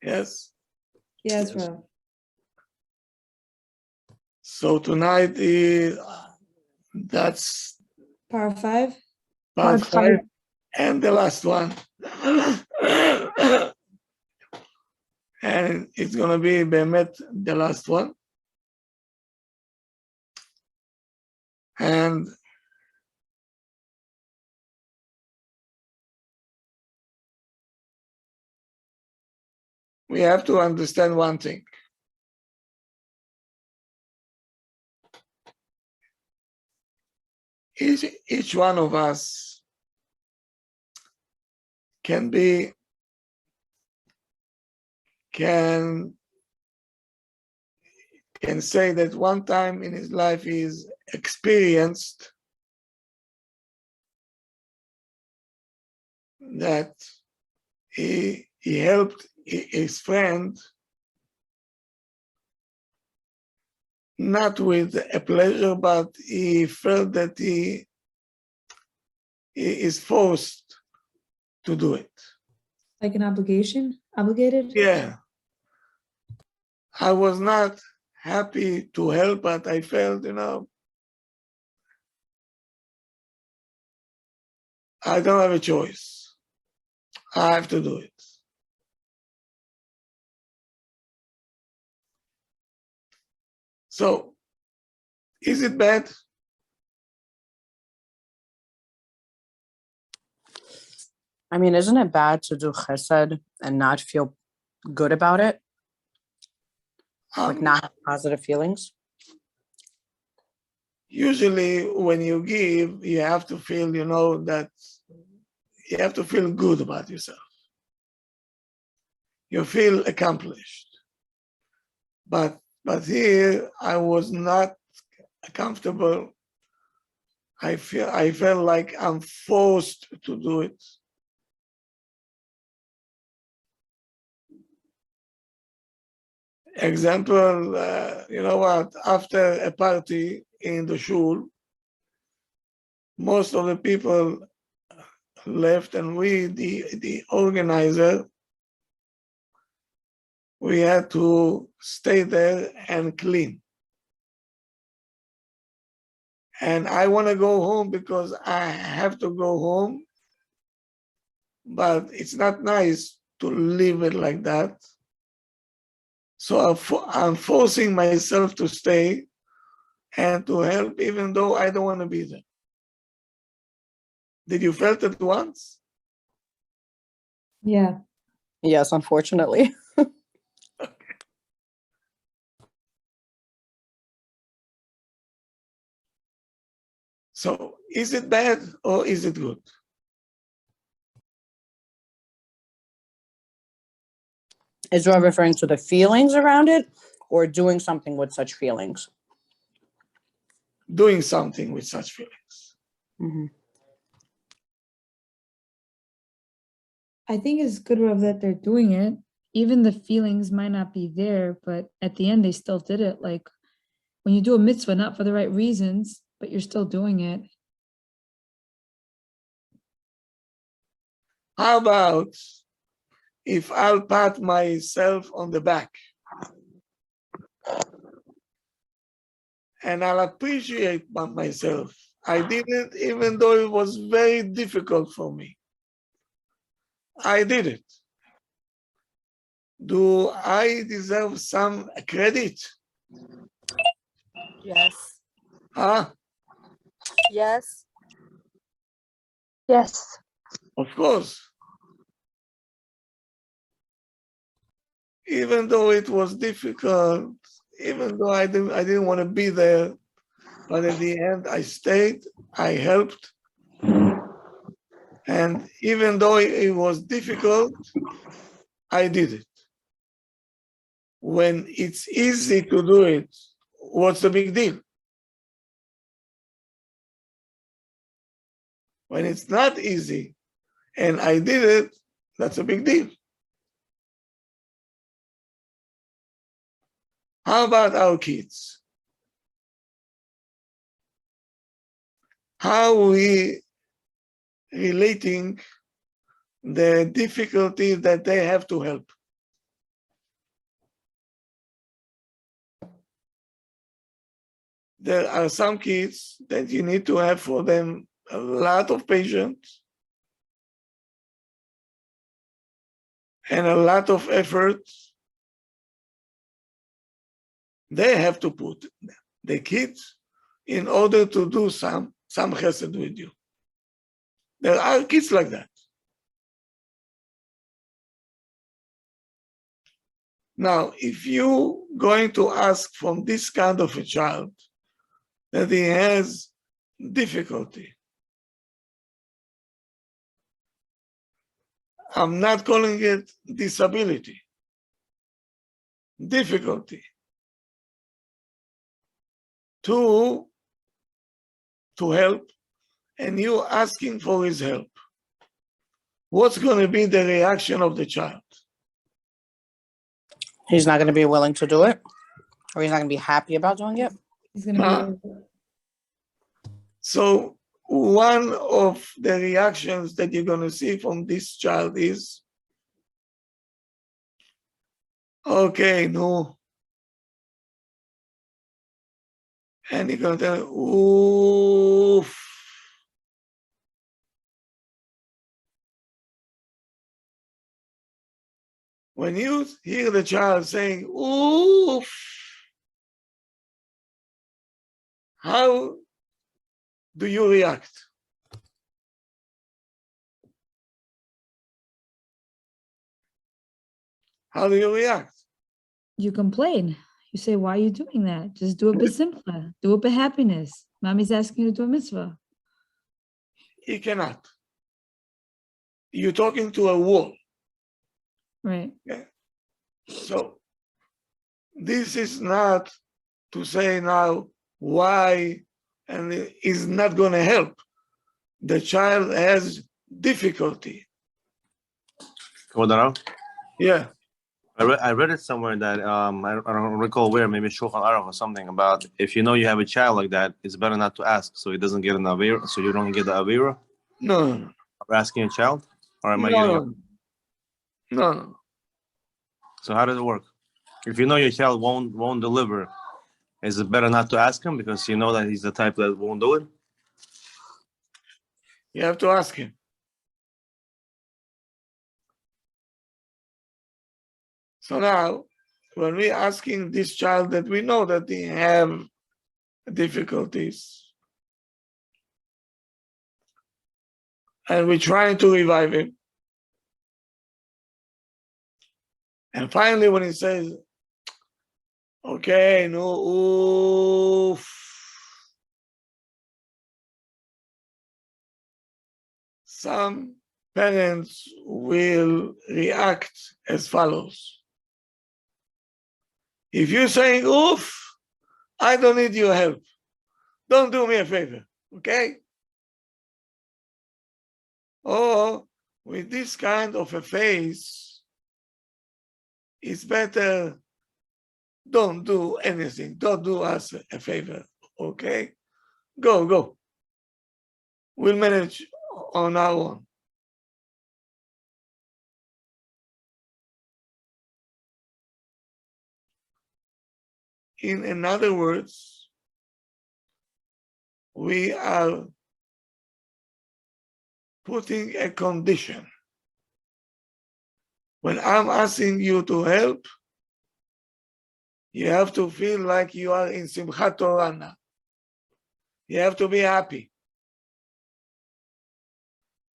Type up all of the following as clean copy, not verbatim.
Yes? Yes, Rav. So tonight is, that's Part 5. part 5 and the last one. And it's going to be Bemet, the last one. And we have to understand one thing. Each one of us can say that one time in his life he's experienced that he helped his friend not with a pleasure, but he felt that he is forced to do it. Like an obligation? Obligated? Yeah. I was not happy to help, but I felt, I don't have a choice. I have to do it. So, is it bad? I mean, isn't it bad to do chesed and not feel good about it? Like not have positive feelings? Usually when you give, you have to feel, that you have to feel good about yourself. You feel accomplished. But here I was not comfortable. I felt like I'm forced to do it. Example, you know what? After a party in the Shul, most of the people left, and we, the organizer, we had to stay there and clean. And I want to go home because I have to go home, but it's not nice to leave it like that. So I'm forcing myself to stay and to help, even though I don't want to be there. Did you felt it once? Yeah. Yes, unfortunately. Okay. So is it bad or is it good? Is Rav referring to the feelings around it or doing something with such feelings? Doing something with such feelings. Mm-hmm. I think it's good, Rav, that they're doing it. Even the feelings might not be there, but at the end, they still did it. Like when you do a mitzvah, not for the right reasons, but you're still doing it. How about if I'll pat myself on the back and I'll appreciate myself? I did it even though it was very difficult for me. I did it. Do I deserve some credit? Yes. Huh? Yes. Yes. Of course. Even though it was difficult, even though I didn't want to be there, but at the end I stayed, I helped. And even though it was difficult, I did it. When it's easy to do it, what's the big deal? When it's not easy and I did it, that's a big deal. How about our kids? How are we relating the difficulty that they have to help? there are some kids that you need to have for them a lot of patience and a lot of effort. They have to put the kids in order to do some chesed with you. There are kids like that. Now, if you going to ask from this kind of a child that he has difficulty, I'm not calling it disability, difficulty, to help, and you asking for his help, what's going to be the reaction of the child? He's not going to be willing to do it, or he's not going to be happy about doing it. He's gonna be. So one of the reactions that you're going to see from this child is, okay, no. And you're going to tell, oof. When you hear the child saying, oof, how do you react? How do you react? You complain. You say, why are you doing that? Just do it with simcha. Do it with happiness. Mommy's asking you to do a mitzvah. He cannot. You're talking to a wall. Right. Okay? So this is not to say now why, and it is not going to help. The child has difficulty. Kavod Harav? Yeah. I read it somewhere that I don't recall where, maybe Shulchan Aruch or something, about if you know you have a child like that, it's better not to ask so he doesn't get an avira, so you don't get the avira No. of asking a child. Or am I No. getting it? No. So how does it work? If you know your child won't deliver, is it better not to ask him because you know that he's the type that won't do it? You have to ask him. So now, when we're asking this child that we know that they have difficulties, and we're trying to revive him, and finally when he says, okay, no, oof, some parents will react as follows. If you're saying, oof, I don't need your help. Don't do me a favor, okay? Or with this kind of a face, it's better don't do anything. Don't do us a favor, okay? Go. We'll manage on our own. In other words, we are putting a condition. When I'm asking you to help, you have to feel like you are in Simchat Torah. You have to be happy.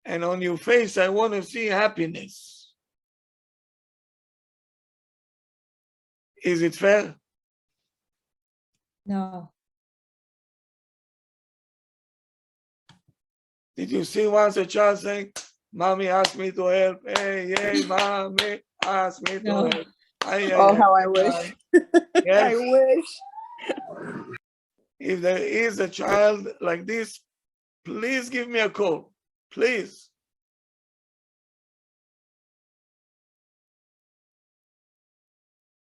And on your face, I want to see happiness. Is it fair? No. Did you see once a child saying, Mommy asked me to help. Hey, Mommy asked me to No. help. Oh, how I wish. Yes. I wish. If there is a child like this, please give me a call. Please.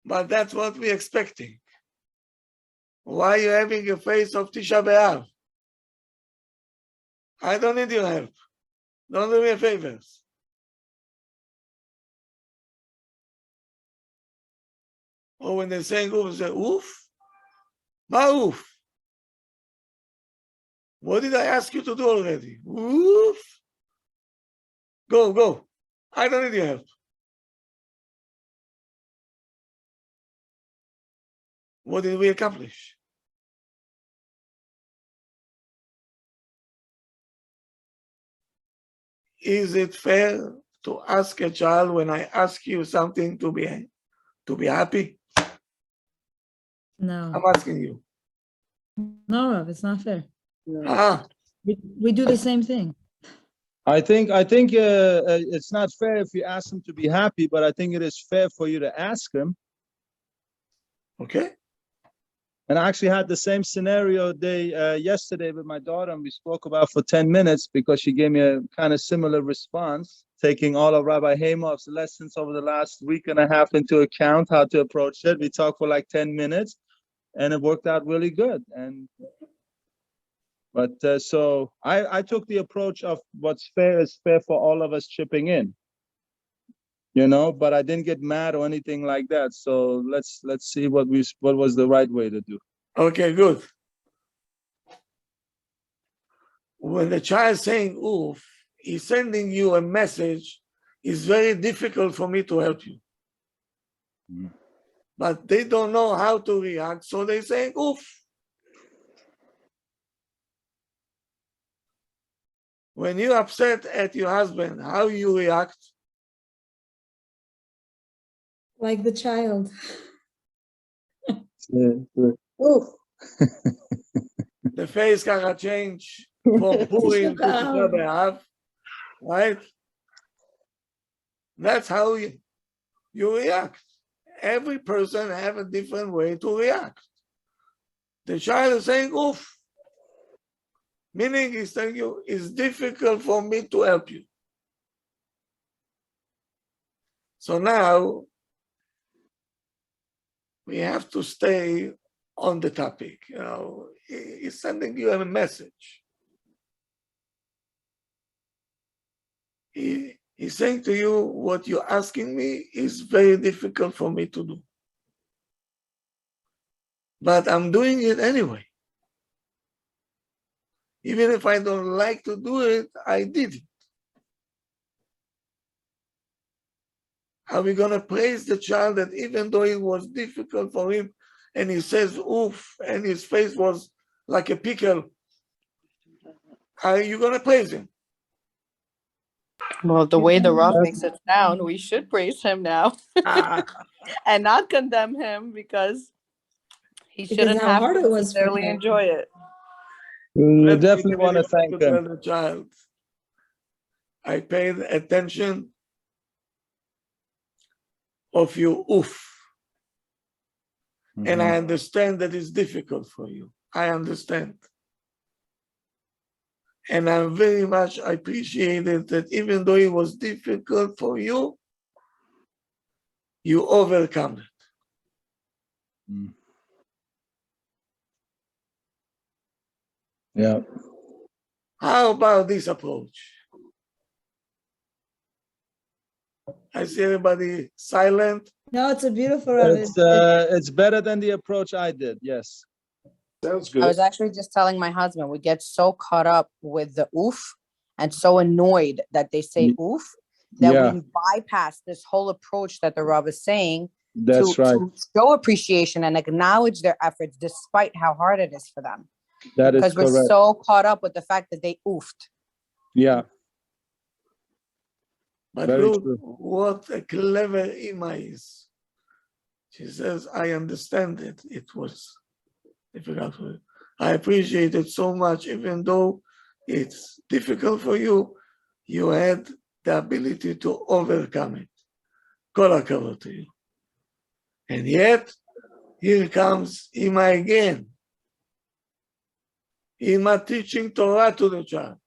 But that's what we're expecting. Why are you having a face of Tisha B'Av? I don't need your help. Don't do me a favor. Or when they're saying oof, say oof? Ma oof. What did I ask you to do already? Woof. Go. I don't need your help. What did we accomplish? Is it fair to ask a child when I ask you something to be happy? No, I'm asking you. no, Rav, it's not fair. We do the same thing. I think it's not fair if you ask him to be happy, but I think it is fair for you to ask him. Okay. And I actually had the same scenario yesterday with my daughter, and we spoke about for 10 minutes because she gave me a kind of similar response, taking all of Rabbi Haimoff's lessons over the last week and a half into account, how to approach it. We talked for like 10 minutes, and it worked out really good. So I took the approach of what's fair is fair for all of us chipping in. But I didn't get mad or anything like that. So let's see what was the right way to do. Okay, good. When the child is saying oof, he's sending you a message. It's very difficult for me to help you. But they don't know how to react, so they say oof. When you're upset at your husband, how you react? Like the child. Oof. The face kind of change from Purim to Tisha B'Av, right? That's how you react. Every person have a different way to react. The child is saying oof, meaning he's telling you it's difficult for me to help you. So now we have to stay on the topic. He's sending you a message. He's saying to you, what you're asking me is very difficult for me to do. But I'm doing it anyway. Even if I don't like to do it, I did it. Are we going to praise the child that even though it was difficult for him and he says oof and his face was like a pickle, are you going to praise him? Well, the way the Rav makes it sound, we should praise him now and not condemn him because he shouldn't how have hard to it was for necessarily him. enjoy it. You Let me definitely tell want you to thank what to him. tell the child. I paid attention of your oof. And I understand that it's difficult for you. I understand. And I very much appreciated that even though it was difficult for you, you overcome it. Yeah. How about this approach? I see everybody silent. No, it's a beautiful Rav. It's better than the approach I did. Yes. Sounds I was actually just telling my husband, we get so caught up with the oof and so annoyed that they say oof that we bypass this whole approach that the Rav is saying to show appreciation and acknowledge their efforts despite how hard it is for them. That is because we're correct. so caught up with the fact that they oofed. Yeah. But Very look true. what a clever Ima is. She says, I understand it. It was difficult for you. I appreciate it so much, even though it's difficult for you, you had the ability to overcome it. Kol hakavod to you. And yet, here comes Ima again. Ima teaching Torah to the child.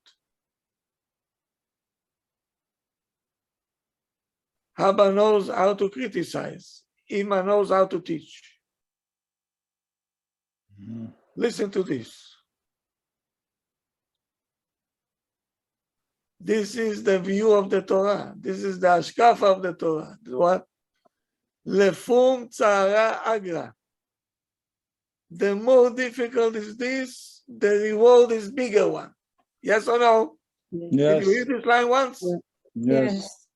Abba knows how to criticize. Ima knows how to teach. Listen to this. This is the view of the Torah. This is the hashkafa of the Torah. What? Lefum tzara agra. The more difficult is this, the reward is bigger one. Yes or no? Did Yes. you hear this line once? Yes.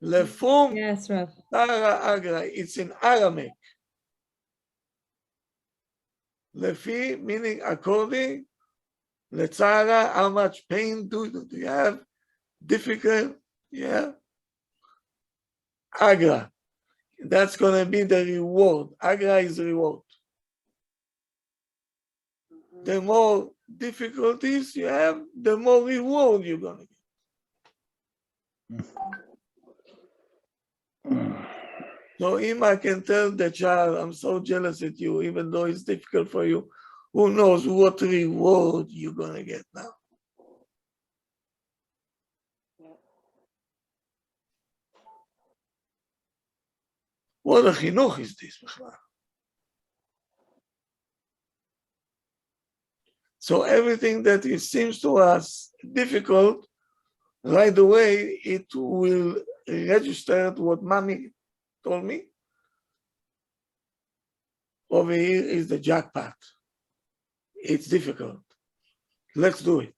Lefum Yes, Rav. Tara Agra. It's in Aramaic. Lefi meaning according. Letzara, how much pain do you have? Difficult, yeah. Agra. That's going to be the reward. Agra is reward. The more difficulties you have, the more reward you're going to get. So if I can tell the child, I'm so jealous at you, even though it's difficult for you, who knows what reward you're going to get now. What a chinuch is this? So everything that it seems to us difficult, right away it will register what mommy told me. Over here is the jackpot. It's difficult. Let's do it.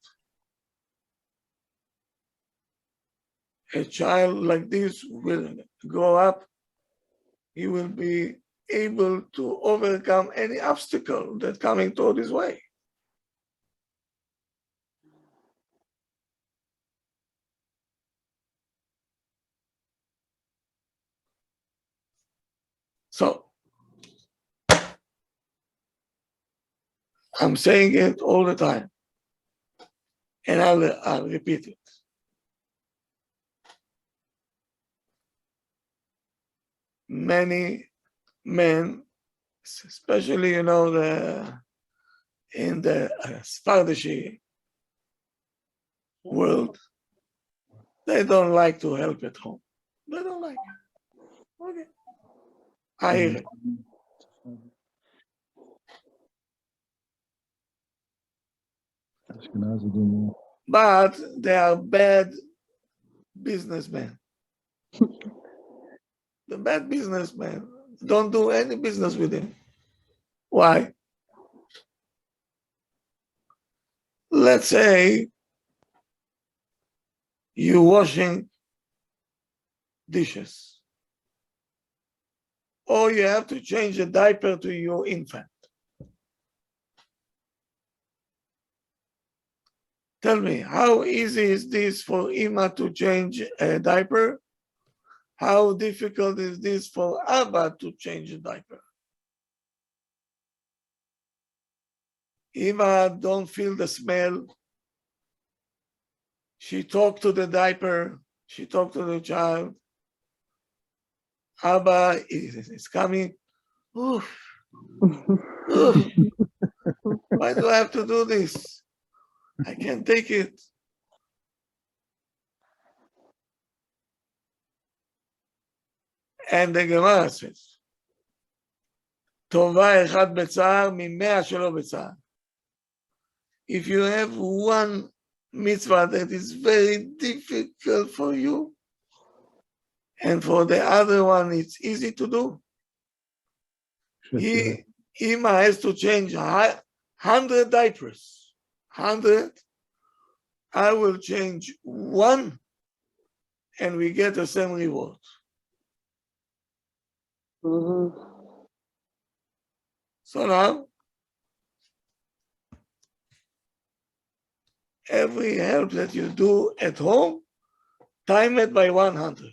A child like this will grow up. He will be able to overcome any obstacle that's coming toward his way. So, I'm saying it all the time, and I'll repeat it. Many men, especially, in the Sfardishi world, they don't like to help at home. They don't like it. Okay. I hear it. But they are bad businessmen. The bad businessmen don't do any business with him. Why? Let's say you're washing dishes, or you have to change a diaper to your infant. Tell me, how easy is this for Ima to change a diaper? How difficult is this for Abba to change a diaper? Ima don't feel the smell. She talked to the diaper. She talked to the child. Abba is coming. Oof. Oof. Why do I have to do this? I can't take it. And the Gemara says, Tova echad b'tzar mimea shelo b'tzar. If you have one mitzvah that is very difficult for you, and for the other one it's easy to do, Ima has to change 100 diapers. 100, I will change one, and we get the same reward. So now, every help that you do at home, time it by 100.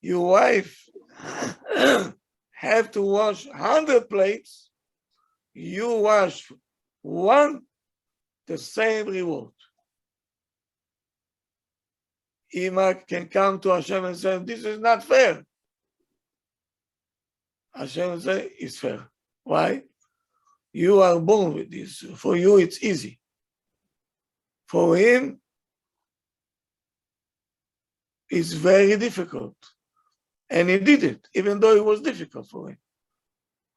Your wife have to wash 100 plates, you wash one, the same reward. Ima can come to Hashem and say, this is not fair. Hashem will say, it's fair. Why? You are born with this. For you, it's easy. For him, it's very difficult. And he did it, even though it was difficult for him.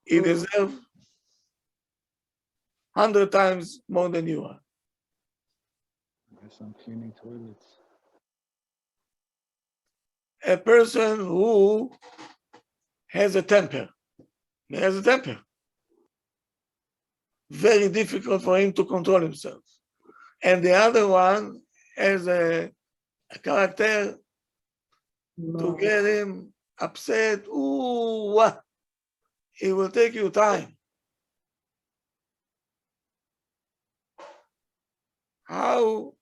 He deserves 100 times more than you are. I guess I'm cleaning toilets. A person who has a temper. He has a temper. very difficult for him to control himself. And the other one has a character to get him upset. Ooh, what? It will take you time. How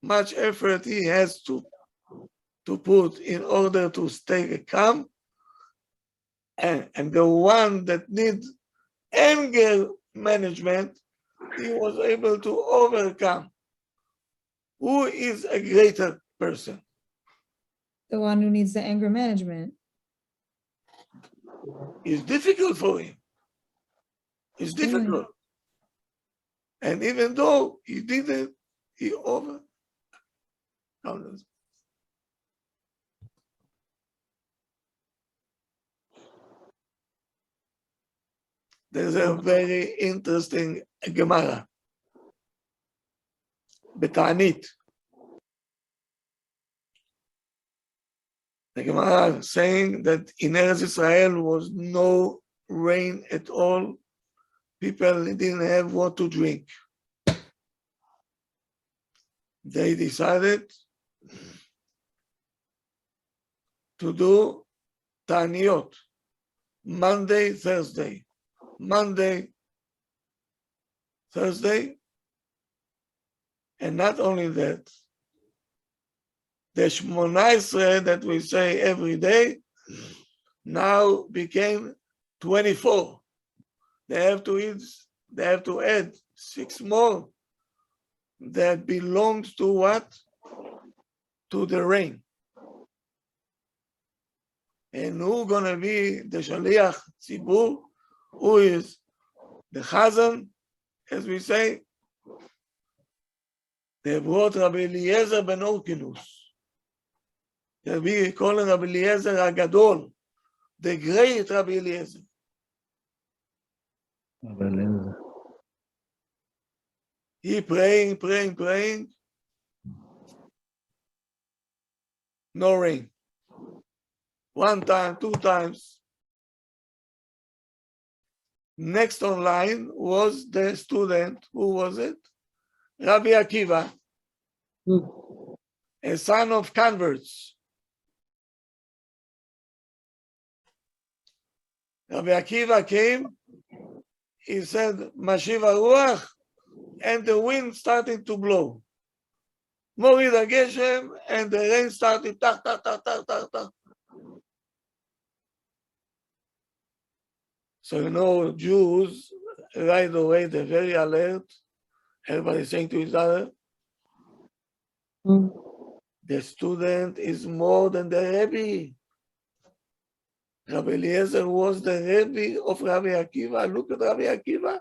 much effort he has to put in order to stay calm, and the one that needs anger management, he was able to overcome. Who is a greater person? The one who needs the anger management. It's difficult for him. It's difficult. And even though he did it, he overcome. There's a very interesting Gemara, Betanit. The Gemara saying that in Eretz Israel was no rain at all. People didn't have what to drink. They decided to do Taniyot, Monday, Thursday. Monday, Thursday, and not only that, the Shmona Esrei that we say every day now became 24. They have to add 6 more that belongs to what? To the rain. And who's gonna be the Shaliach Tzibur? Who is the Chazan, as we say? They brought Rabbi Eliezer ben Orkinus. We call him Rabbi Eliezer HaGadol, the great Rabbi Eliezer. He praying. No rain. 1 time, 2 times. Next online was the student. Who was it? Rabbi Akiva, a son of converts. Rabbi Akiva came, he said, Mashiva Ruach, and the wind started to blow. Morid HaGeshem, and the rain started, tak, tak, tak, tak, tak, tak. So, Jews, right away, they're very alert. Everybody saying to each other, the student is more than the Rebbe. Rabbi Eliezer was the Rebbe of Rabbi Akiva. Look at Rabbi Akiva.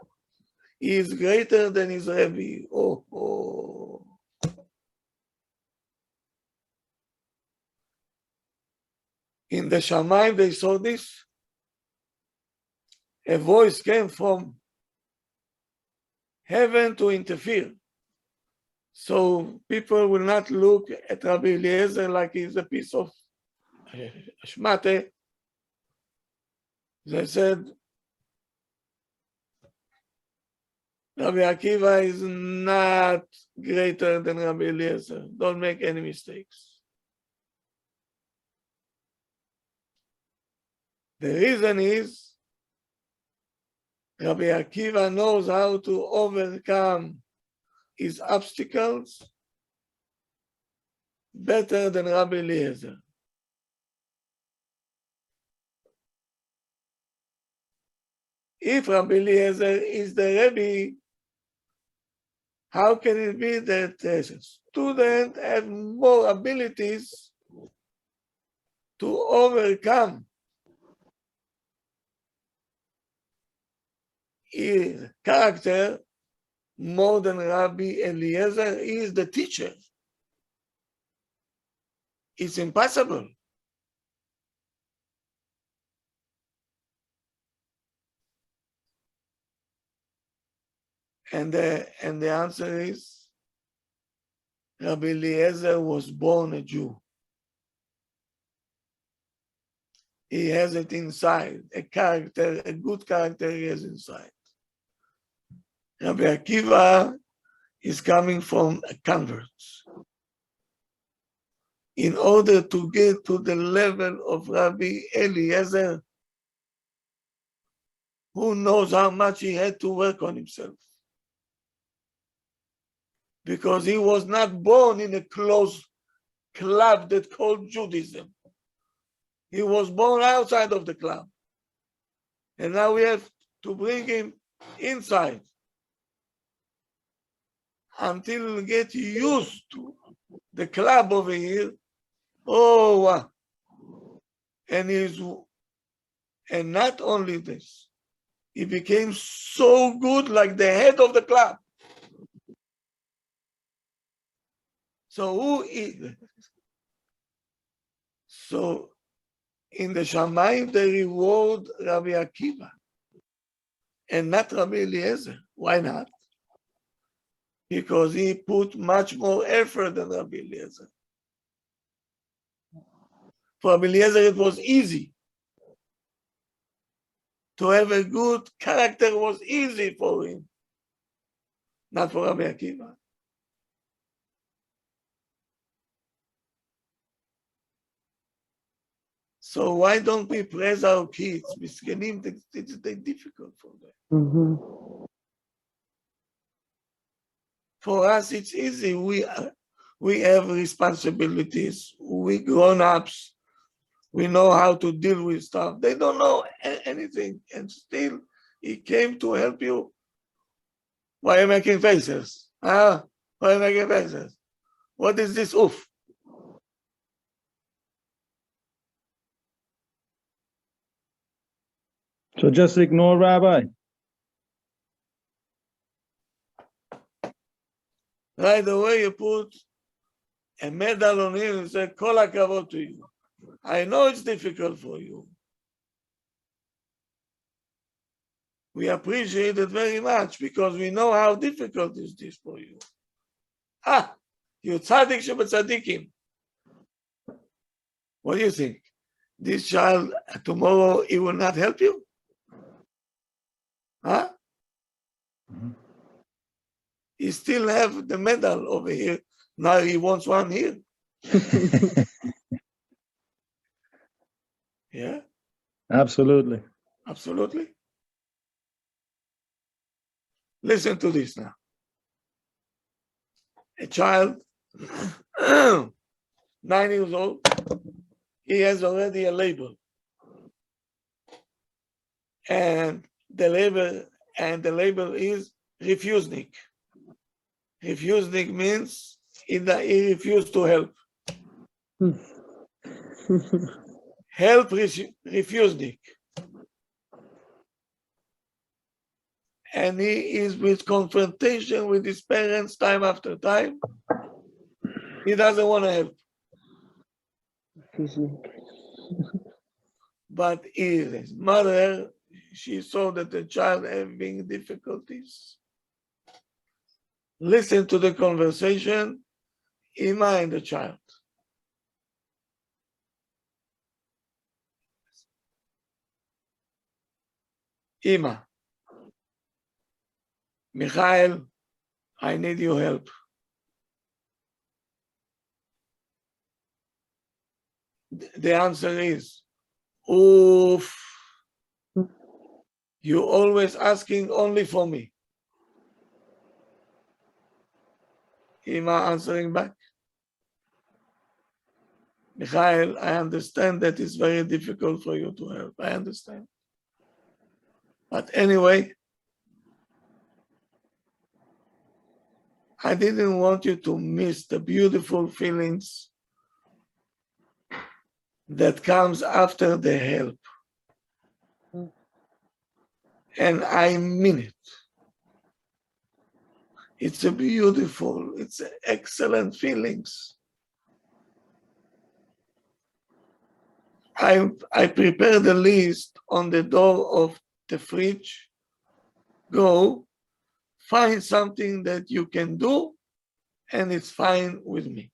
He is greater than his Rebbe. Oh. In the Shamayim, they saw this. A voice came from heaven to interfere. So people will not look at Rabbi Eliezer like he's a piece of shmate. They said, Rabbi Akiva is not greater than Rabbi Eliezer. Don't make any mistakes. The reason is Rabbi Akiva knows how to overcome his obstacles better than Rabbi Eliezer. If Rabbi Eliezer is the Rebbe, how can it be that the student has more abilities to overcome his character more than Rabbi Eliezer? He is the teacher. It's impossible. And the answer is, Rabbi Eliezer was born a Jew. He has it inside, a character, a good character he has inside. Rabbi Akiva is coming from a convert. In order to get to the level of Rabbi Eliezer, who knows how much he had to work on himself. Because he was not born in a closed club that called Judaism. He was born outside of the club. And now we have to bring him inside until he get used to the club over here. Oh, wow. And not only this, he became so good like the head of the club. So who is? So in the Shamayim, they reward Rabbi Akiva and not Rabbi Eliezer. Why not? Because he put much more effort than Rabbi Eliezer. For Rabbi Eliezer, it was easy. To have a good character was easy for him. Not for Rabbi Akiva. So why don't we praise our kids? Miskenim, it's difficult for them. For us, it's easy. We have responsibilities. We grown-ups. We know how to deal with stuff. They don't know anything. And still, he came to help you. Why are you making faces? Why are you making faces? What is this oof? So just ignore Rabbi. Right away, you put a medal on him and say, Kol hakavod to you. I know it's difficult for you. We appreciate it very much because we know how difficult is this for you. You tzaddik shebetzaddikim. What do you think? This child, tomorrow, he will not help you? He still have the medal over here. Now he wants one here. Yeah? Absolutely. Absolutely. Listen to this now. A child, 9 years old, he has already a label. And the label is refusnik. Refusnik means he refused to help. Help refusnik. And he is with confrontation with his parents time after time. He doesn't want to help. But his mother, she saw that the child having difficulties. Listen to the conversation, Ima and the child. Ima, Michael, I need your help. The answer is, oof, you're always asking only for me. Ima answering back. Michael, I understand that it's very difficult for you to help. I understand. But anyway, I didn't want you to miss the beautiful feelings that comes after the help. And I mean it. It's a beautiful, it's excellent feelings. I prepared a list on the door of the fridge. Go, find something that you can do, and it's fine with me.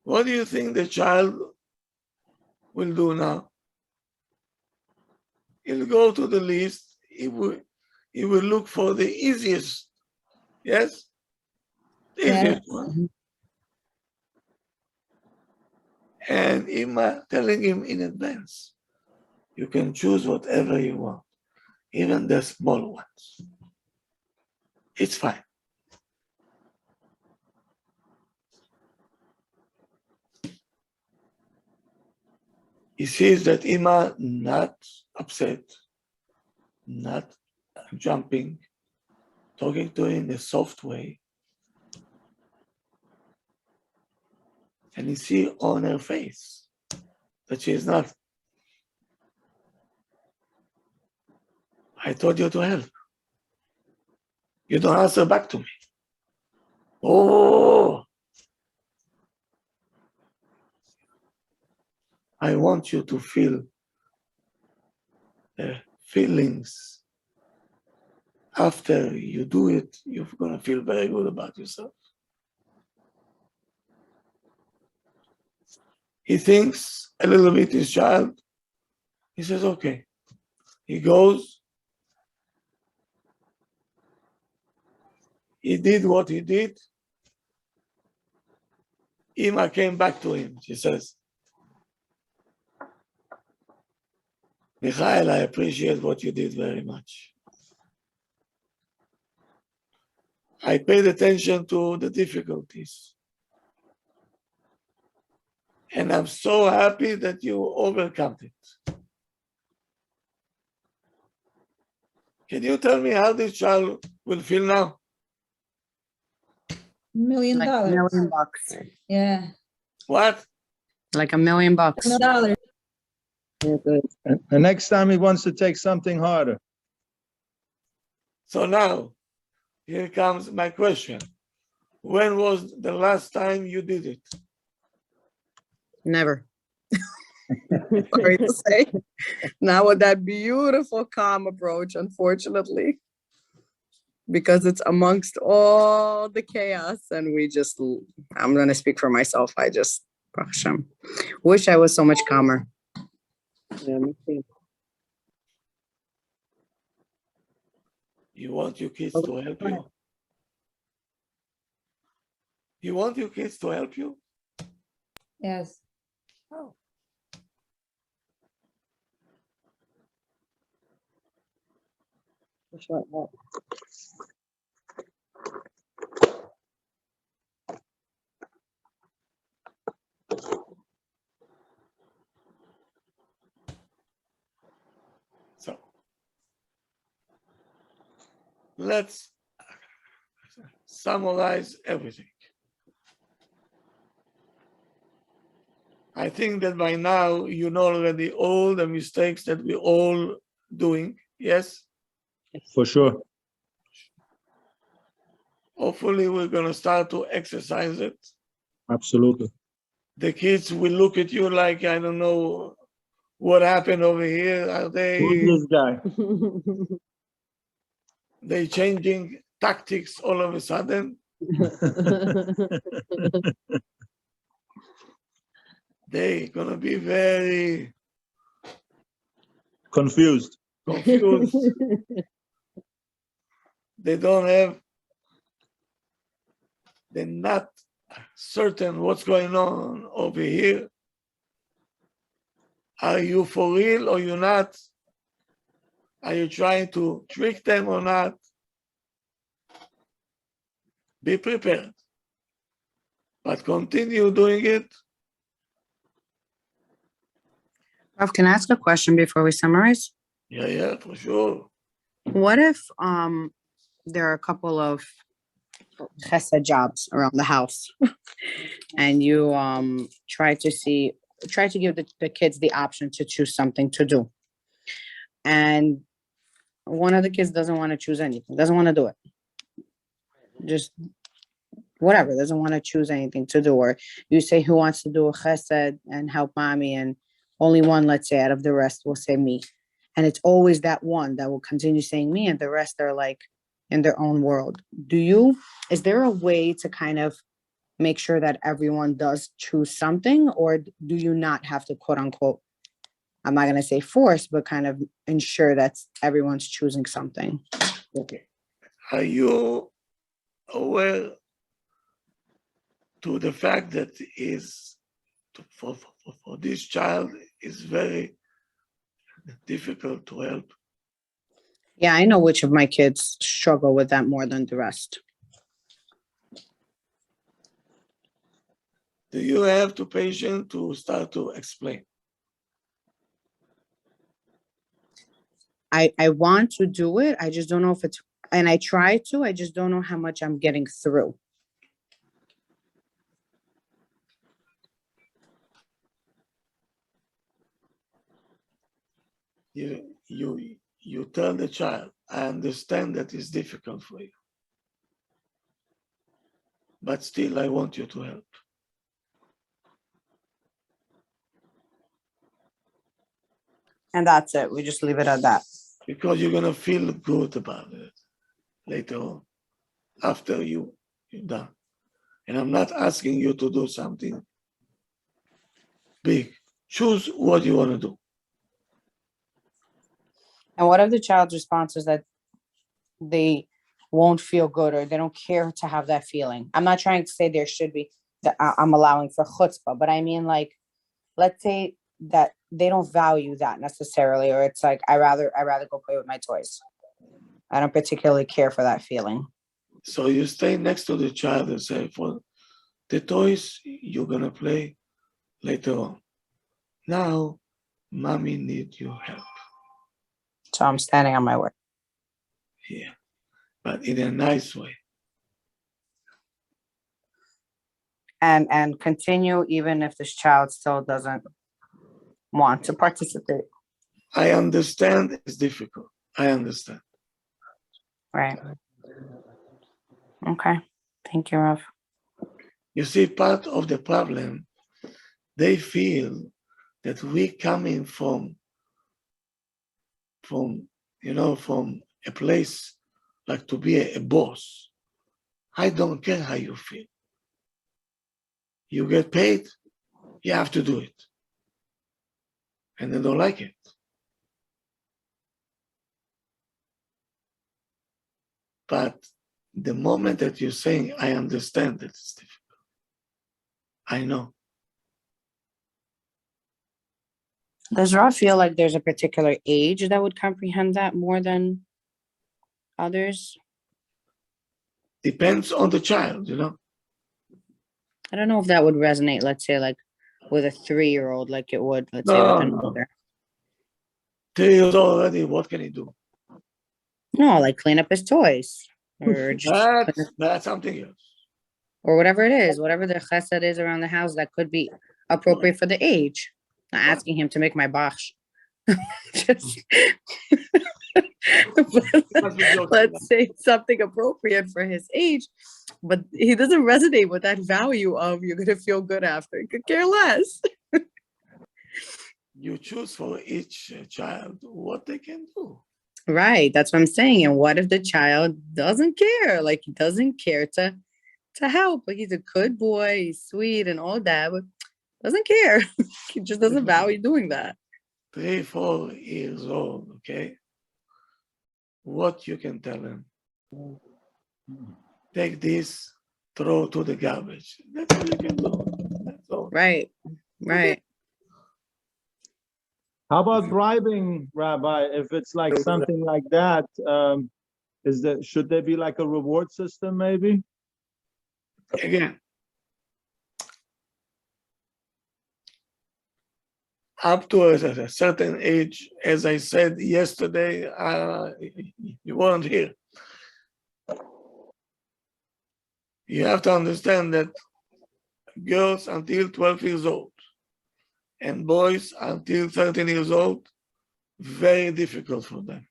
What do you think the child will do now? he'll go to the list. He will look for the easiest. Yes? The easiest one. And Ima telling him in advance, you can choose whatever you want, even the small ones. It's fine. He sees that Ima not upset, not jumping, talking to him in a soft way. And you see on her face that she is not. I told you to help. You don't answer back to me. Oh, I want you to feel the feelings. After you do it, you're going to feel very good about yourself. He thinks a little bit his child. He says, okay. He goes. He did what he did. Ima came back to him. She says, Michael, I appreciate what you did very much. I paid attention to the difficulties. And I'm so happy that you overcome it. Can you tell me how this child will feel now? $1 million. Like $1 million. Yeah. What? Like $1 million. $1 And the next time he wants to take something harder. So now, here comes my question. When was the last time you did it? Never. Sorry to say. Not with that beautiful, calm approach, unfortunately. Because it's amongst all the chaos, and I'm going to speak for myself. I just, Hashem, wish I was so much calmer. Yeah, me too. You want your kids to help you? You want your kids to help you? Yes. Oh. So let's summarize everything. I think that by now you know already all the mistakes that we're all doing. Yes? For sure. Hopefully we're going to start to exercise it. Absolutely. The kids will look at you like, I don't know what happened over here. Are Who's this guy? they changing tactics all of a sudden? They're going to be very Confused. confused. They're not certain what's going on over here. Are you for real or you're not? Are you trying to trick them or not? Be prepared. But continue doing it. Rav, can I ask a question before we summarize? Yeah, for sure. What if there are a couple of chesed jobs around the house and you try to give the kids the option to choose something to do, and one of the kids doesn't want to choose anything, doesn't want to do it, just whatever, doesn't want to choose anything to do, or you say who wants to do a chesed and help mommy, and only one, let's say, out of the rest will say me, and it's always that one that will continue saying me, and the rest are like in their own world. Is there a way to kind of make sure that everyone does choose something, or do you not have to, quote unquote, I'm not going to say force, but kind of ensure that everyone's choosing something. Okay. Are you aware to the fact that for this child is very difficult to help? Yeah, I know which of my kids struggle with that more than the rest. Do you have the patience to start to explain? I want to do it. I just don't know if it's, and I try to, I just don't know how much I'm getting through. You tell the child, I understand that it's difficult for you, but still I want you to help. And that's it. We just leave it at that. Because you're gonna feel good about it later on, after you're done. And I'm not asking you to do something big. Choose what you want to do. And what if the child's response is that they won't feel good or they don't care to have that feeling? I'm not trying to say there should be that I'm allowing for chutzpah, but I mean, like, let's say that they don't value that necessarily, or it's like, I rather go play with my toys. I don't particularly care for that feeling. So you stay next to the child and say, for the toys, you're gonna play later on. Now, mommy needs your help. So I'm standing on my word. Yeah, but in a nice way. And continue even if this child still doesn't want to participate. I understand it's difficult. I understand. Right. Okay. Thank you, Rav. You see, part of the problem, they feel that we coming from a place like to be a boss. I don't care how you feel. You get paid, you have to do it. And they don't like it. But the moment that you're saying, I understand that it's difficult. I know. Does Rav feel like there's a particular age that would comprehend that more than others? Depends on the child, I don't know if that would resonate, let's say, like with a 3-year-old, like it would, let's say, with an older. 3 years old already, what can he do? No, like clean up his toys. Or just That's something else. or whatever it is, whatever the chesed is around the house that could be appropriate for the age. Not asking him to make my bosh. Just let's say something appropriate for his age, but he doesn't resonate with that value of you're gonna feel good after. He could care less. You choose for each child what they can do. Right, that's what I'm saying. And what if the child doesn't care? Like he doesn't care to help. Like he's a good boy, he's sweet and all that, but doesn't care. He just doesn't value doing that. 3, 4 years old, okay? What you can tell him? Take this, throw to the garbage. That's what you can do. That's all. Right. How about bribing, Rabbi? If it's like something like that, should there be like a reward system maybe? Again, up to a certain age, as I said yesterday, you weren't here. You have to understand that girls until 12 years old and boys until 13 years old, very difficult for them.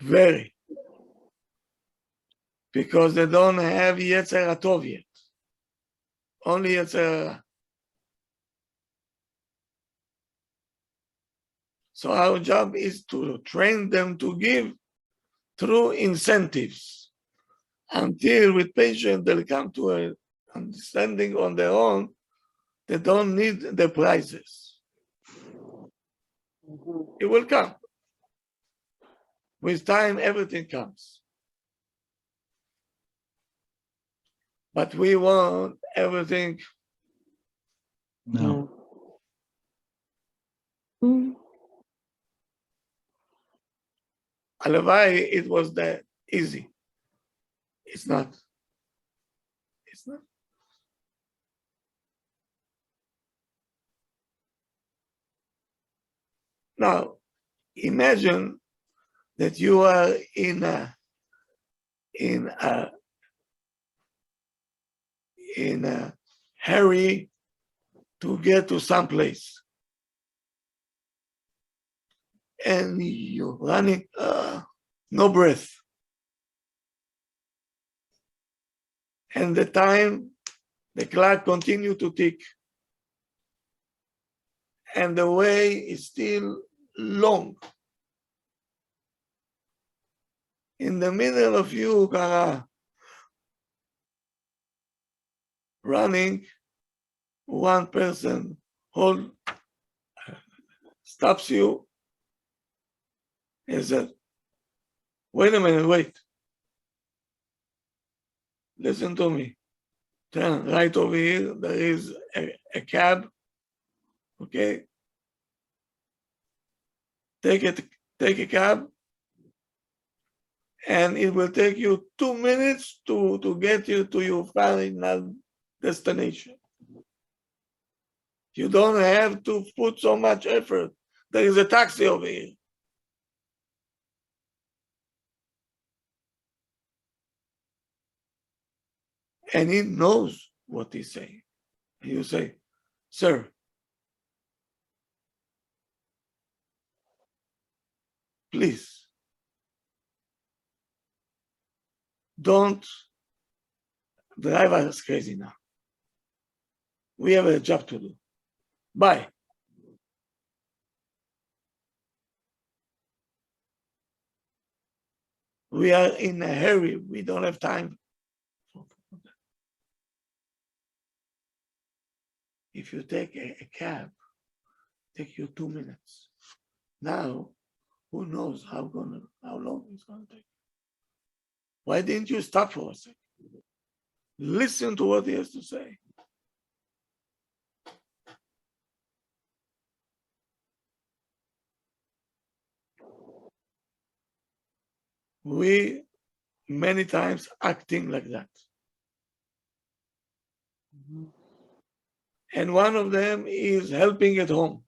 Very. Because they don't have Yetzer Tov yet. Only Yetzer. So our job is to train them to give through incentives until with patience they'll come to an understanding on their own. They don't need the prizes. It will come. With time, everything comes. But we want everything. No. Halavai, it was that easy. It's not. It's not. Now, imagine that you are in a hurry to get to some place, and you're running, no breath, and the clock continue to tick, and the way is still long. In the middle of you, running, one person stops you and says, wait a minute, wait. Listen to me. Turn right over here, there is a cab, okay? Take a cab, and it will take you 2 minutes to get you to your final destination. You don't have to put so much effort. There is a taxi over here. And he knows what he's saying. You say, sir, please, don't drive us crazy now. We have a job to do. Bye. We are in a hurry. We don't have time. If you take a cab, take you 2 minutes. Now, who knows how long it's gonna take? Why didn't you stop for a second? Listen to what he has to say. We many times acting like that. And one of them is helping at home.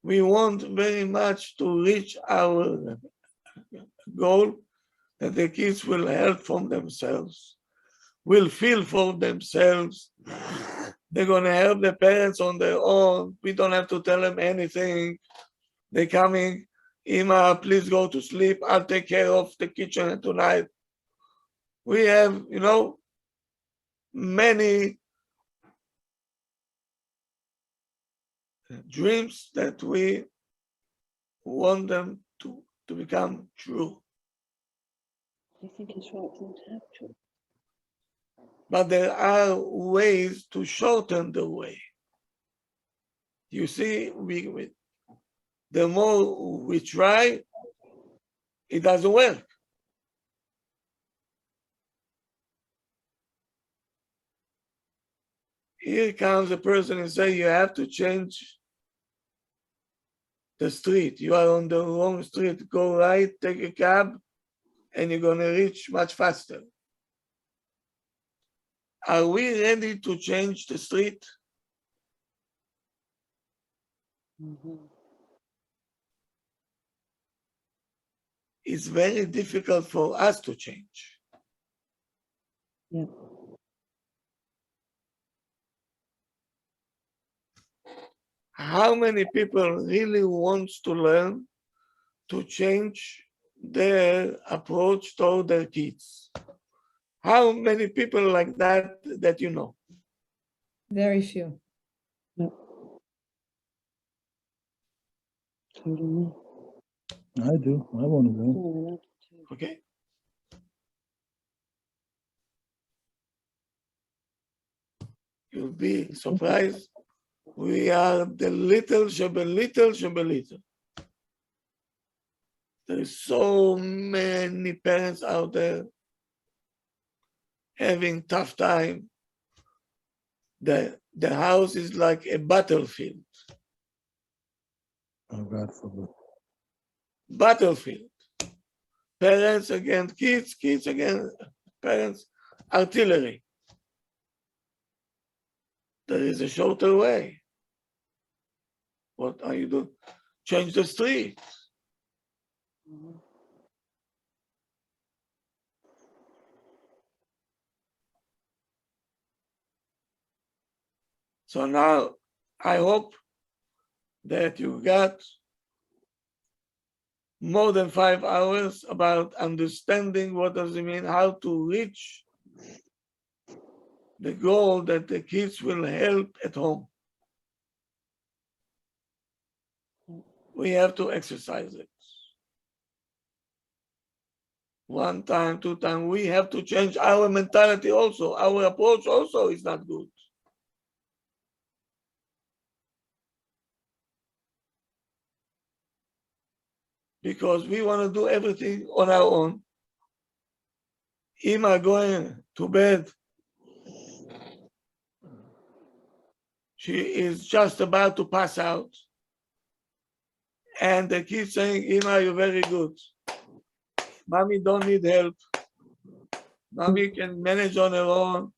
We want very much to reach our goal that the kids will help from themselves, will feel for themselves. They're going to help their parents on their own. We don't have to tell them anything. They're coming, Ima, please go to sleep. I'll take care of the kitchen tonight. We have, many dreams that we want them to become true. I think it's right thing to have to. But there are ways to shorten the way. You see, the more we try, it doesn't work. Here comes a person and say, you have to change the street. You are on the wrong street. Go right, take a cab, and you're going to reach much faster. Are we ready to change the street? It's very difficult for us to change. Yeah. How many people really wants to learn to change their approach toward their kids? How many people like that you know? Very few. Yeah. Totally. I do. I want to go. Okay. You'll be surprised We are the little shebelittle shebelittle. There is so many parents out there having tough time. The house is like a battlefield. Oh, God forbid. Battlefield. Parents against kids, kids against parents, artillery. There is a shorter way. What are you doing? Change the street. So now I hope that you got more than 5 hours about understanding what does it mean, how to reach the goal that the kids will help at home. We have to exercise it. 1 time, 2 times. We have to change our mentality also. Our approach also is not good. Because we want to do everything on our own. Ima going to bed. She is just about to pass out. And the kids saying, Ima, you're very good. Mommy don't need help. Mommy can manage on her own.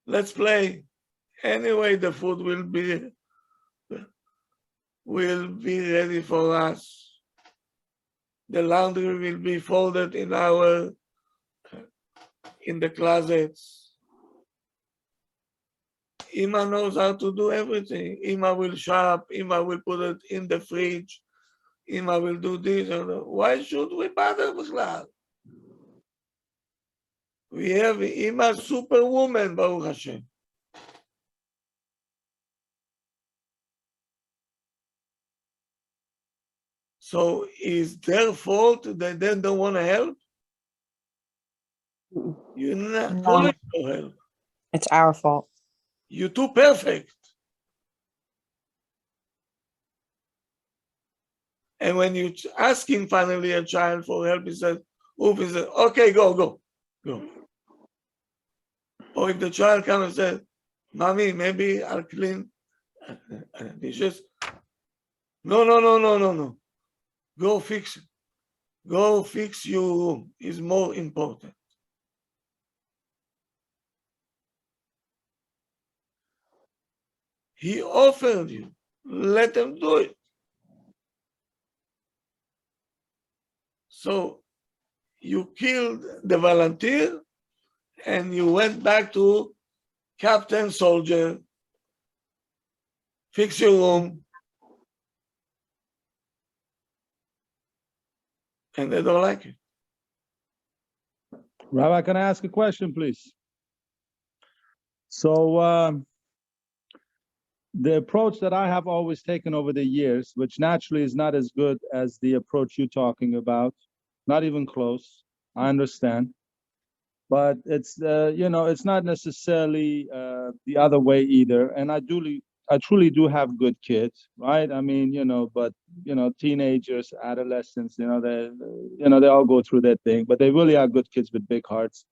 Let's play. Anyway, the food will be ready for us. The laundry will be folded in the closets. Ima knows how to do everything. Ima will shop. Ima will put it in the fridge. Ima will do this. Why should we bother with that? We have Ima superwoman, Baruch Hashem. So is their fault that they don't want to help? You're not calling for help. It's our fault. You're too perfect. And when you're asking finally a child for help, he says, okay, go. Or if the child comes and says, Mommy, maybe I'll clean dishes. No. Go fix your room is more important. He offered you. Let them do it. So you killed the volunteer and you went back to Captain Soldier. Fix your room. And they don't like it. Rabbi, can I ask a question, please? So the approach that I have always taken over the years, which naturally is not as good as the approach you're talking about, not even close, I understand. But it's, it's not necessarily the other way either. And I truly do have good kids, right? I mean, but, teenagers, adolescents, they all go through their thing, but they really are good kids with big hearts.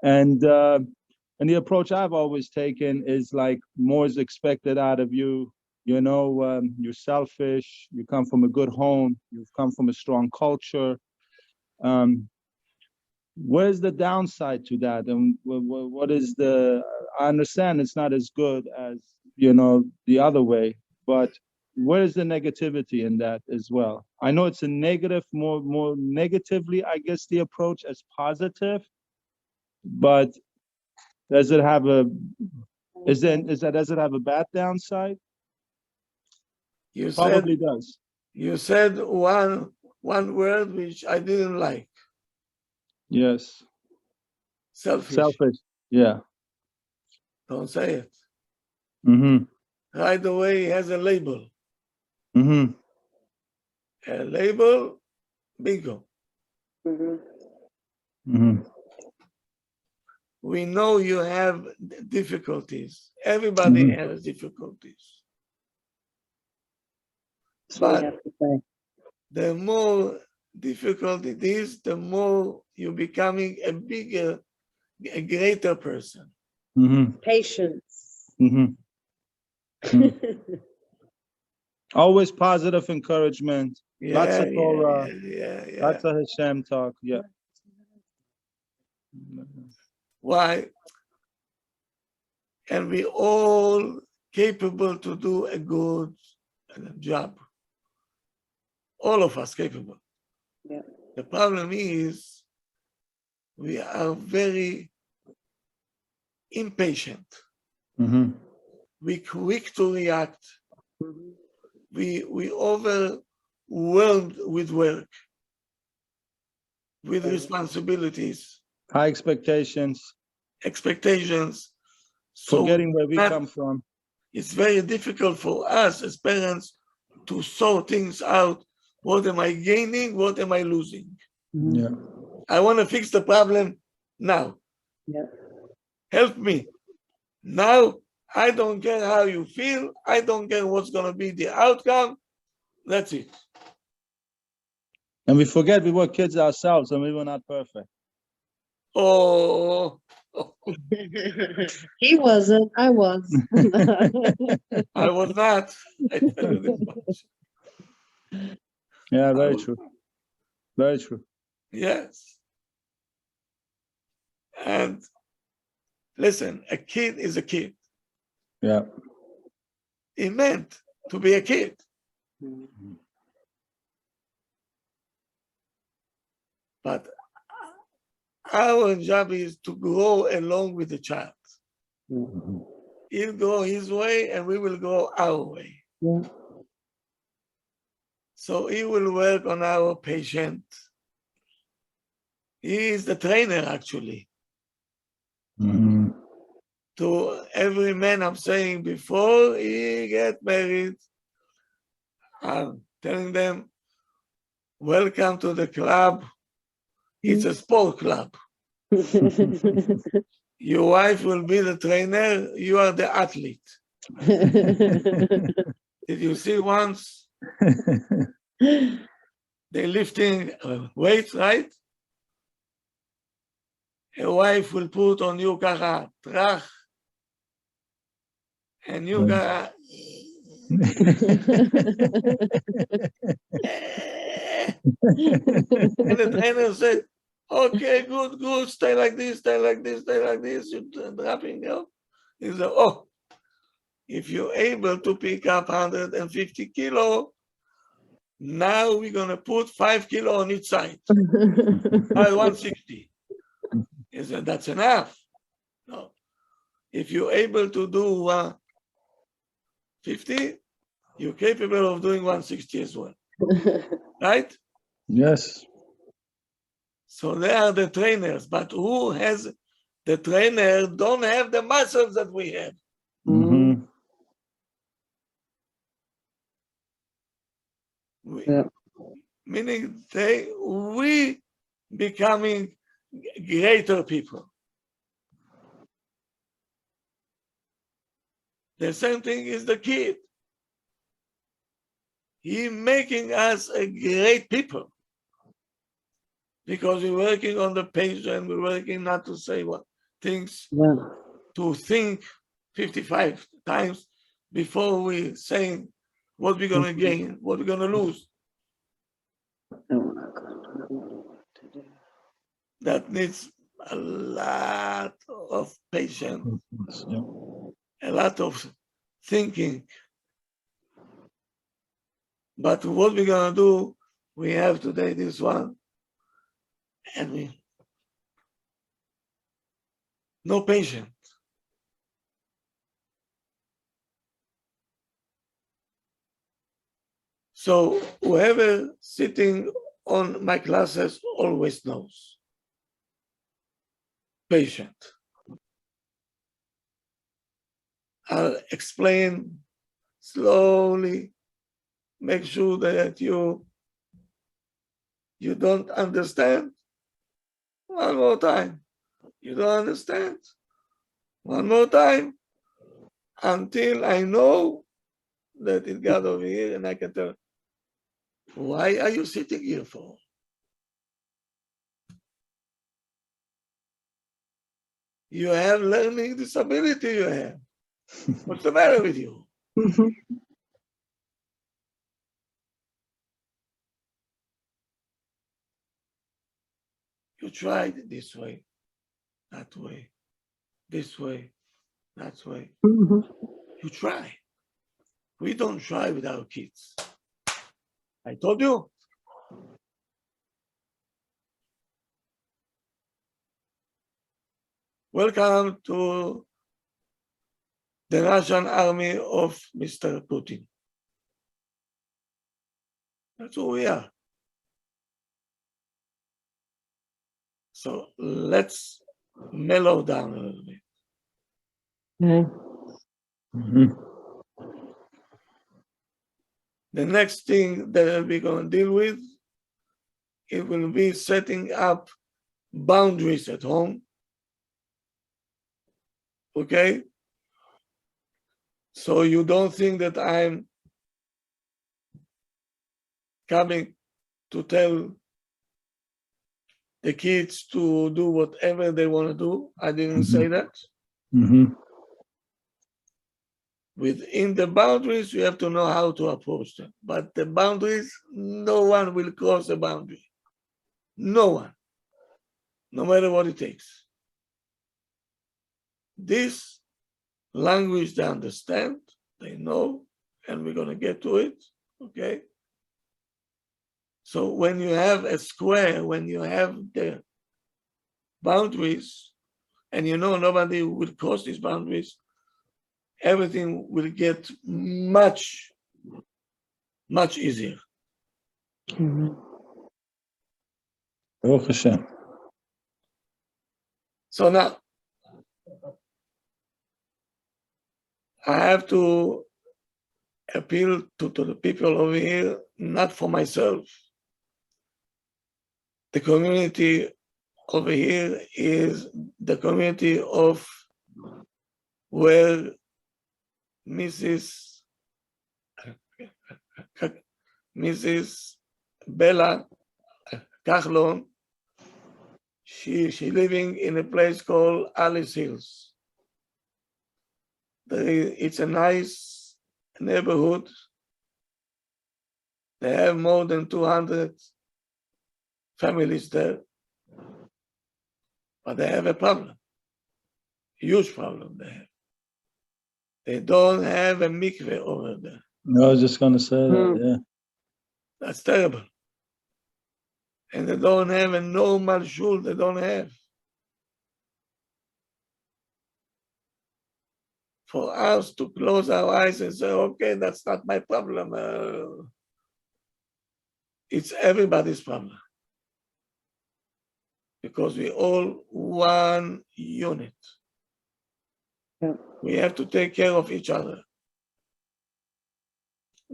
And the approach I've always taken is like more is expected out of you. You're selfish. You come from a good home. You've come from a strong culture. Where's the downside to that? And what is I understand it's not as good as, the other way, but where is the negativity in that as well? I know it's a negative, more negatively, I guess, the approach as positive, but does it have a bad downside? Probably does. You said one word which I didn't like. Yes. Selfish. Yeah. Don't say it. Mm-hmm. Right away, he has a label. Mm-hmm. A label, bingo. Mm-hmm. Mm-hmm. we know you have difficulties. Everybody Mhm. has difficulties. That's what we But have to say. the more difficult it is, the more you're becoming a bigger, a greater person. Mhm. Patience. Mhm. Always positive encouragement. Lots of Torah. Yeah. Lots of Hashem talk. Yeah. Why? And we all capable to do a good job. All of us capable. Yeah. The problem is we are very impatient. Mhm. We quick to react. Mhm. We overwhelmed with work, with responsibilities, High expectations. expectations. So Forgetting where we that- come from. it's very difficult for us as parents to sort things out. What am I gaining? What am I losing? Yeah. I want to fix the problem now. Yeah. Help me. Now, I don't care how you feel. I don't care what's going to be the outcome. That's it. And we forget we were kids ourselves and we were not perfect. Oh, He wasn't. I was. I was not. I tell you this much. Yeah, very true. Very true. Yes. And listen, a kid is a kid. Yeah. He meant to be a kid. But our job is to grow along with the child. He'll go his way and we will go our way. Yeah. So he will work on our patient. He is the trainer, actually. Mhm. To every man, I'm saying, before he get married, I'm telling them, welcome to the club. It's a sport club. Your wife will be the trainer. You are the athlete. Did you see once they lifting weights, right? A wife will put on you kacha trach, and you kacha. And the trainer said, okay, good, stay like this, stay like this, stay like this. You're dropping up. He said, oh, if you're able to pick up 150 kilo, now we're going to put 5 kilo on each side. 160. He said, that's enough. No. If you're able to do 50, you're capable of doing 160 as well. Right? Yes. So they are the trainers, but who has the trainer don't have the muscles that we have. Mhm. Meaning we becoming greater people. The same thing is the kid. He making us a great people. Because we're working on the page and we're working not to say what things, to think 55 times before we saying what we're going to gain, what we're going to lose. That needs a lot of patience, a lot of thinking. But what we're going to do, we have today this one, and no patience. So whoever sitting on my classes always knows. Patient. I'll explain slowly, make sure that you don't understand. One more time. You don't understand? One more time, until I know that it got over here and I can tell, why are you sitting here for? You have learning disability, you have. What's the matter with you? You tried it this way, that way, this way, that way. You try. We don't try with our kids. I told you. Welcome to the Russian army of Mr. Putin. That's who we are. So let's mellow down a little bit. The next thing that we're going to deal with, it will be setting up boundaries at home. Okay? So you don't think that I'm coming to tell the kids to do whatever they want to do. I didn't say that. Within the boundaries, you have to know how to approach them. But the boundaries, no one will cross the boundary. No one. No matter what it takes. This language they understand, they know, and we're going to get to it. Okay? So when you have a square, when you have the boundaries, and you know nobody will cross these boundaries, everything will get much, much easier. So now, I have to appeal to the people over here, not for myself. The community over here is the community of where Mrs. Bella Kahlon, she living in a place called Alice Hills. It's a nice neighborhood. They have more than 200 families there. But they have a problem, huge problem they have. They don't have a mikveh over there. I was just going to say that, yeah. That's terrible. And they don't have a normal shul, they don't have. For us to close our eyes and say, okay, that's not my problem. It's everybody's problem. Because we all one unit. Yeah. We have to take care of each other.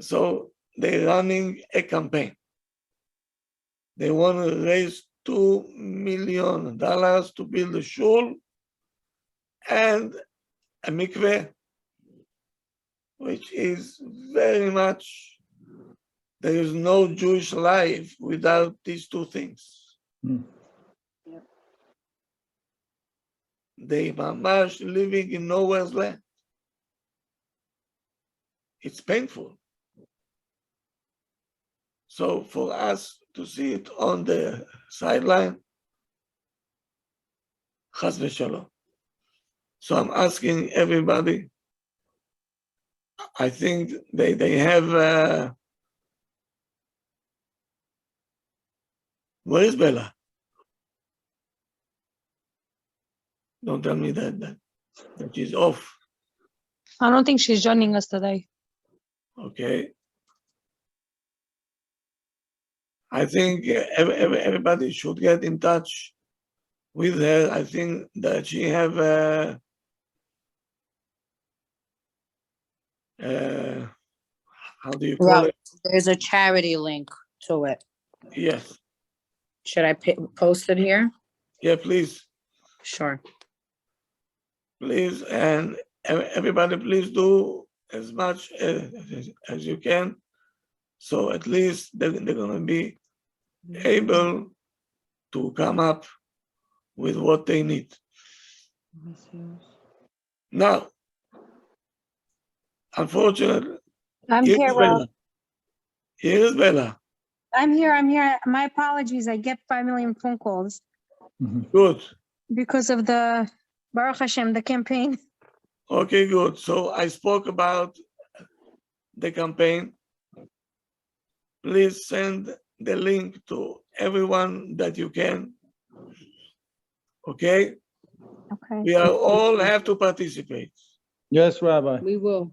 So they're running a campaign. They want to raise $2 million to build a shul and a mikveh, which is very much, there is no Jewish life without these two things. Yeah. They mamash living in nowhere's land. It's painful. So for us to see it on the sideline, chas v'shalom. So I'm asking everybody, I think they have, where is Bella? Don't tell me that she's off. I don't think she's joining us today. Okay. I think everybody should get in touch with her. I think that she have how do you call Rob, it? there's a charity link to it. Yes. Should I post it here? Yeah, please. Sure. Please, and everybody, please do as much as you can. So at least they're going to be able to come up with what they need. Now, unfortunately, I'm here here, is Rob. Bella. Here is Bella. I'm here. My apologies. I get 5 million phone calls Good. because of the Baruch Hashem, the campaign. Okay, good. So I spoke about the campaign. Please send the link to everyone that you can. Okay? Okay. We are all have to participate. Yes, Rabbi. We will.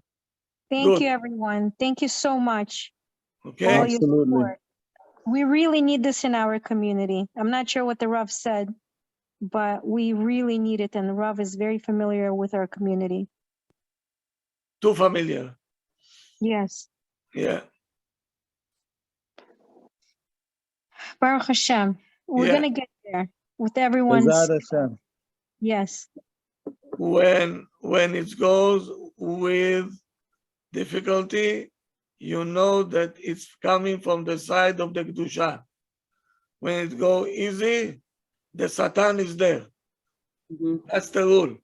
Thank Good. you, everyone. Thank you so much for Okay? all your Absolutely. support. We really need this in our community. I'm not sure what the Rav said, but we really need it. And the Rav is very familiar with our community. Too familiar. Yes. Yeah. Baruch Hashem. We're Yeah. going to get there with everyone's. Bezat Hashem. Yes. When it goes with difficulty, you know that it's coming from the side of the Kedusha. When it go easy, the Satan is there. That's the rule.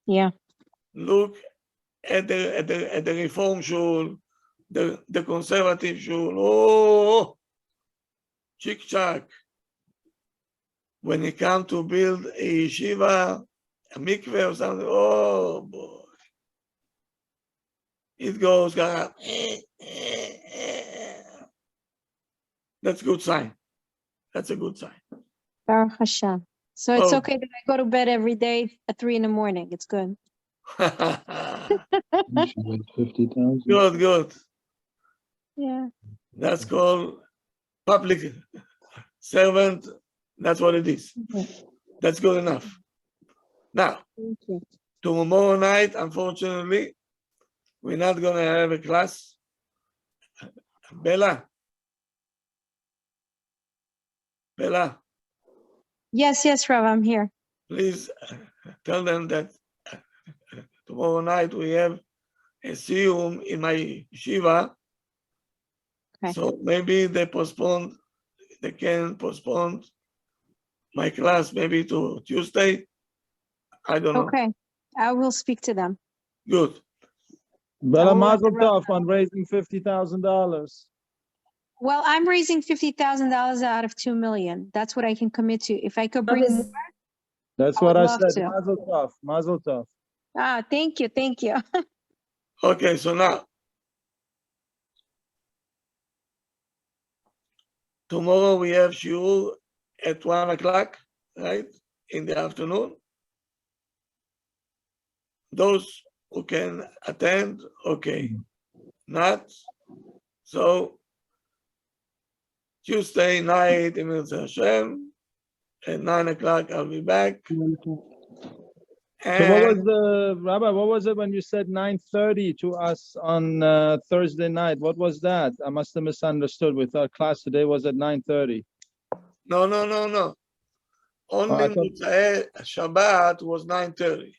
Yeah. Look at the Reform Shul, the conservative Shul. Oh, chick chack. When it comes to build a yeshiva, a mikveh or something, oh boy. It goes, that's a good sign. That's a good sign. Baruch Hashem. So it's Oh. okay that I go to bed every day at 3 a.m. It's good. Good, good. Yeah. That's called public servant. That's what it is. That's good enough. Now, Thank you. tomorrow night, unfortunately, we're not going to have a class. Bella. Yes, Rav, I'm here. Please tell them that tomorrow night we have a siyum in my yeshiva. Okay. So maybe they can postpone my class maybe to Tuesday. I don't know. Okay. I will speak to them. Good. Bella I will let the Mazel Rav Tov on raising $50,000. Well, I'm raising $50,000 out of 2 million. That's what I can commit to. If I could bring more, That's I what would I love said. to. Mazel Tov. Mazel Tov. Thank you. Okay, so now, tomorrow we have Shul at 1 o'clock, right? In the afternoon. Those who can attend, okay. Not. So, Tuesday night, in Hashem, at 9 o'clock, I'll be back. So what was And the, Rabbi, what was it when you said 9:30 to us on Thursday night? What was that? I must have misunderstood. We thought class today was at 9:30. no. Only I thought- Motzei Shabbat was 9:30.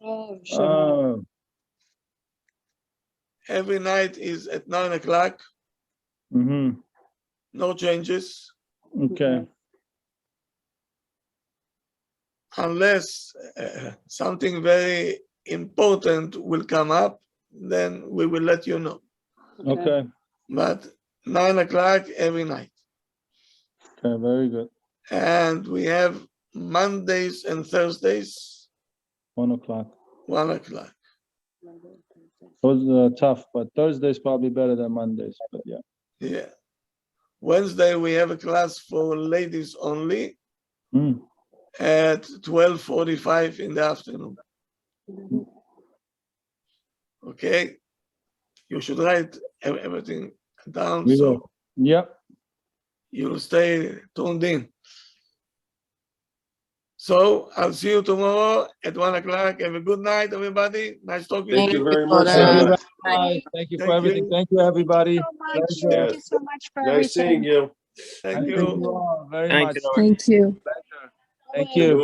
Oh, Every night is at 9 o'clock. mm-hmm. No changes. Okay. Unless something very important will come up, then we will let you know. Okay. But 9 o'clock every night. Okay. Very good. And we have Mondays and Thursdays, 1 o'clock. 1 o'clock. Those are tough, but Thursday's probably better than Mondays. But yeah. Yeah. Wednesday, we have a class for ladies only Mm. at 12:45 in the afternoon. Okay? You should write everything down We so will. Yep. you'll stay tuned in. So I'll see you tomorrow at 1 o'clock. Have a good night, everybody. Nice talking to Thank you. you very Father. much. Thank you, Bye. Rabbi. Thank you for Thank everything. you. Thank you, everybody. So much. Pleasure. Thank you so much for Nice seeing everything. you. Thank Thank you. you all very Thank much. you. Thank you. Thank you.